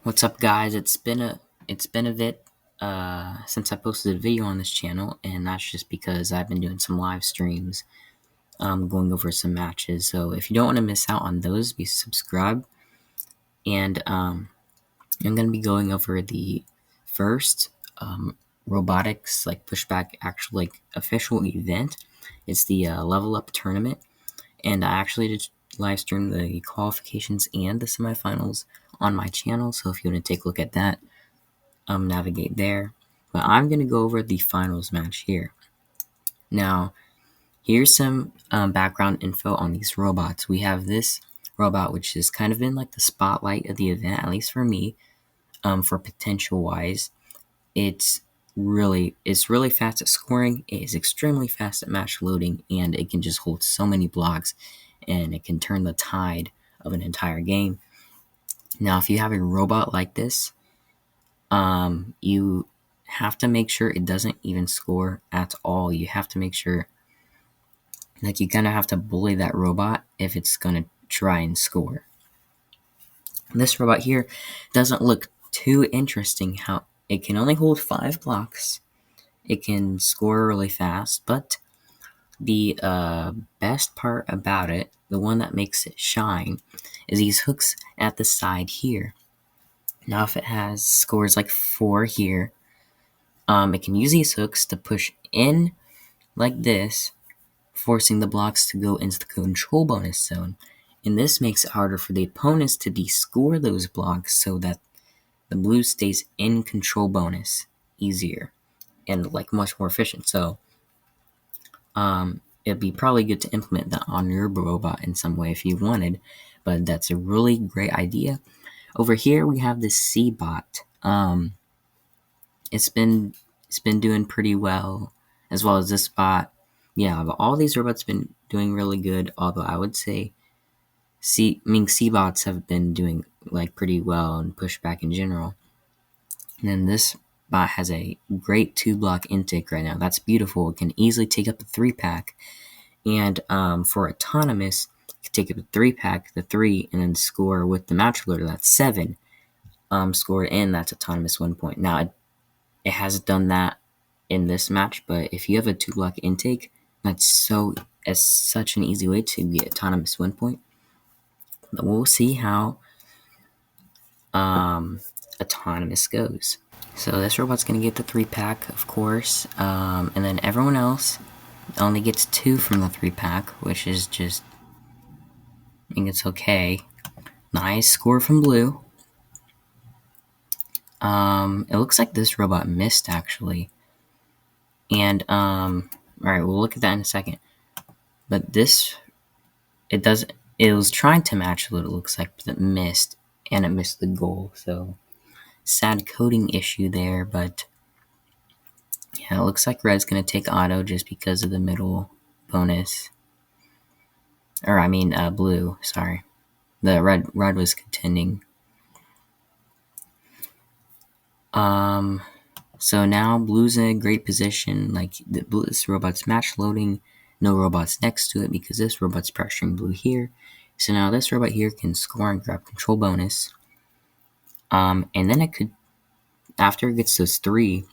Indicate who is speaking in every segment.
Speaker 1: What's up, guys? It's been a bit since I posted a video on this channel, and that's just because I've been doing some live streams, going over some matches. So if you don't want to miss out on those, be subscribed. And I'm gonna be going over the first robotics pushback actual official event. It's the level up tournament, and I actually did live stream the qualifications and the semifinals on my channel. So if you want to take a look at that, navigate there. But I'm going to go over the finals match here. Now, here's some background info on these robots. We have this robot, which has kind of been like the spotlight of the event, at least for me, for potential wise. It's really fast at scoring. It is extremely fast at match loading, and it can just hold so many blocks, and it can turn the tide of an entire game. Now, if you have a robot like this, you have to make sure it doesn't even score at all. You have to make sure you kind of have to bully that robot if it's going to try and score. This robot here doesn't look too interesting. How it can only hold 5 blocks. It can score really fast, but the best part about it, the one that makes it shine, is these hooks at the side here. Now, if it has scores like 4 here, it can use these hooks to push in like this, forcing the blocks to go into the control bonus zone. And this makes it harder for the opponents to de-score those blocks so that the blue stays in control bonus easier and much more efficient. So it'd be probably good to implement that on your robot in some way if you wanted, but that's a really great idea. Over here we have this C-bot. It's been doing pretty well, as well as this bot. Yeah, but all these robots have been doing really good, although I would say C-bots have been doing pretty well and pushback in general. And then this bot has a great 2-block intake right now. That's beautiful. It can easily take up a 3-pack. And for autonomous, it can take up a 3-pack, the 3, and then score with the match loader. That's 7 scored, and that's autonomous 1 point. Now, it hasn't done that in this match, but if you have a 2-block intake, that's such an easy way to get autonomous 1 point. But we'll see how autonomous goes. So this robot's gonna get the 3-pack, of course, and then everyone else only gets 2 from the 3-pack, which is just, I think it's okay. Nice score from blue. It looks like this robot missed actually. And alright, we'll look at that in a second. But this, it was trying to match what it looks like, but it missed, and it missed the goal. So sad coding issue there, but yeah, it looks like red's gonna take auto just because of the middle bonus. Or I mean blue, sorry. The red was contending. So now blue's in a great position. This robot's match loading, no robots next to it because this robot's pressuring blue here. So now this robot here can score and grab control bonus. And then it could, after it gets those 3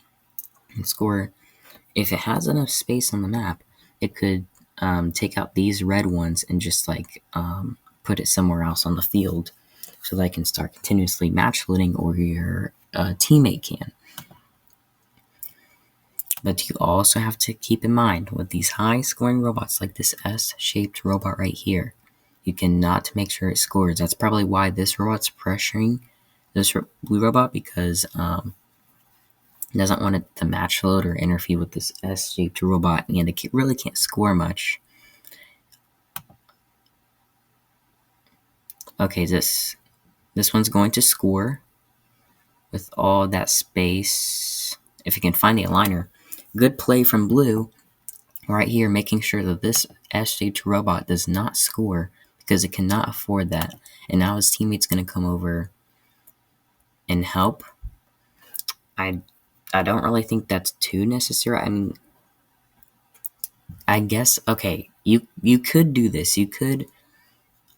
Speaker 1: and score, if it has enough space on the map, it could take out these red ones and just put it somewhere else on the field so that I can start continuously match loading, or your teammate can. But you also have to keep in mind with these high scoring robots like this S-shaped robot right here, you cannot make sure it scores. That's probably why this robot's pressuring this blue robot, because it doesn't want it to match load or interfere with this S-shaped robot, and it really can't score much. Okay, this one's going to score with all that space if you can find the aligner. Good play from blue right here, making sure that this S-shaped robot does not score because it cannot afford that. And now his teammate's going to come over and help. I don't really think that's too necessary. I mean, I guess, okay, you could do this. You could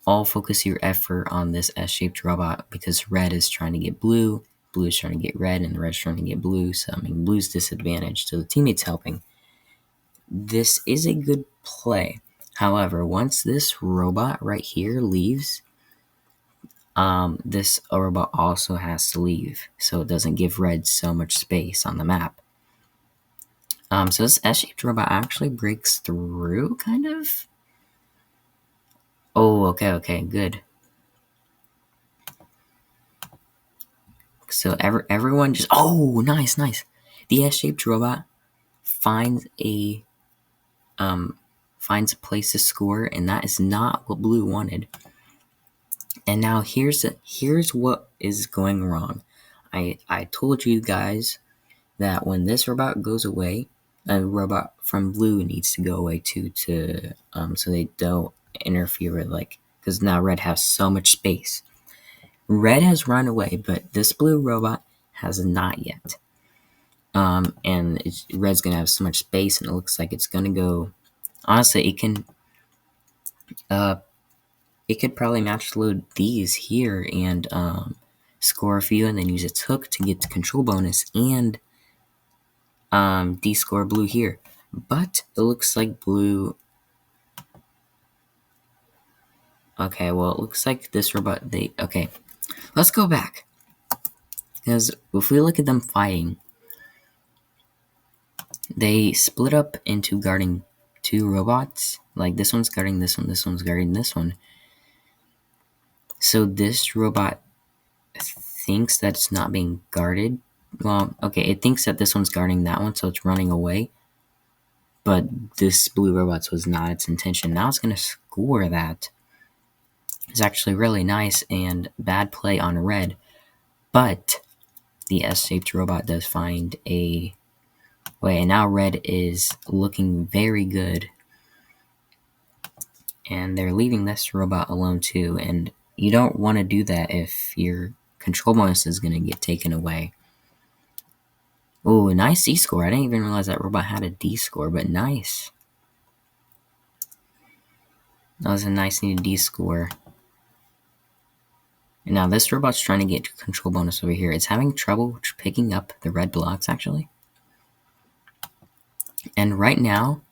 Speaker 1: all focus your effort on this S-shaped robot because red is trying to get blue, blue is trying to get red, and the red's trying to get blue. So, I mean, blue's disadvantaged, so the teammate's helping. This is a good play. However, once this robot right here leaves, this robot also has to leave, so it doesn't give red so much space on the map. So this S-shaped robot actually breaks through, kind of. Oh, okay, good. So everyone just, oh, nice. The S-shaped robot finds a place to score, and that is not what blue wanted. And now here's what is going wrong. I told you guys that when this robot goes away, a robot from blue needs to go away too, to so they don't interfere with, like, because now red has so much space. Red has run away, but this blue robot has not yet. And red's gonna have so much space, and it looks like it's gonna go. Honestly, it could probably match load these here and score a few, and then use its hook to get the control bonus and de-score blue here. But it looks like blue. Okay, well, it looks like this robot. Okay, let's go back, because if we look at them fighting, they split up into guarding two robots. Like, this one's guarding this one, this one's guarding this one. So this robot thinks that it's not being guarded. Well, okay, it thinks that this one's guarding that one, so it's running away. But this blue robot's was not its intention. Now it's going to score that. It's actually really nice, and bad play on red. But the S-shaped robot does find a way, and now red is looking very good. And they're leaving this robot alone too, and you don't want to do that if your control bonus is going to get taken away. Oh, nice D-score. I didn't even realize that robot had a D-score, but nice. That was a nice needed D-score. And now this robot's trying to get control bonus over here. It's having trouble picking up the red blocks, actually. And right now,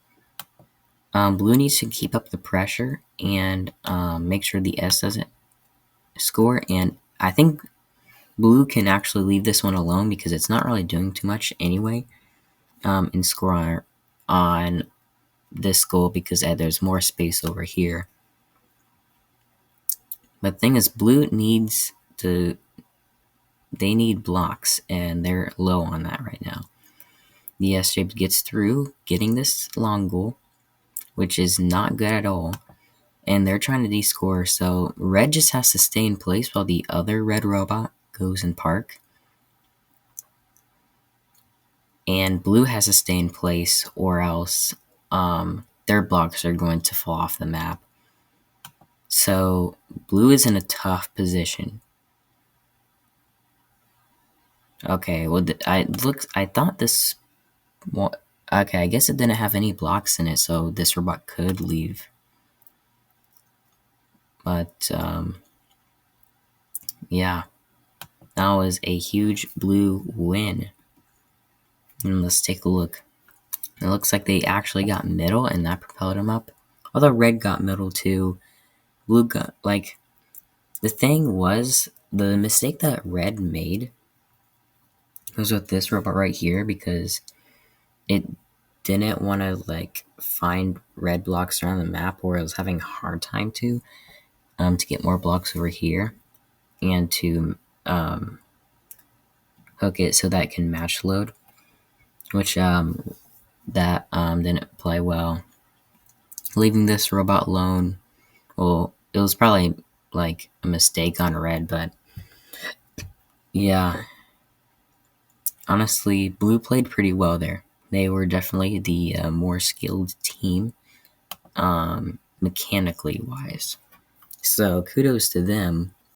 Speaker 1: blue needs to keep up the pressure and make sure the S doesn't score. And I think blue can actually leave this one alone because it's not really doing too much anyway. And score on this goal because there's more space over here. But the thing is, blue needs to. They need blocks, and they're low on that right now. The S-shape gets through, getting this long goal, which is not good at all. And they're trying to de-score, so red just has to stay in place while the other red robot goes in park. And blue has to stay in place, or else their blocks are going to fall off the map. So blue is in a tough position. Okay, well, I thought this. Well, okay, I guess it didn't have any blocks in it, so this robot could leave. But yeah, that was a huge blue win. And let's take a look. It looks like they actually got middle, and that propelled them up. Although red got middle too. Blue got, like, the thing was, the mistake that red made was with this robot right here, because it didn't want to, like, find red blocks around the map, or it was having a hard time to get more blocks over here, and to hook it so that it can match load, which that didn't play well. Leaving this robot alone, well, it was probably like a mistake on red, but yeah, honestly, blue played pretty well there. They were definitely the more skilled team, mechanically wise. So kudos to them.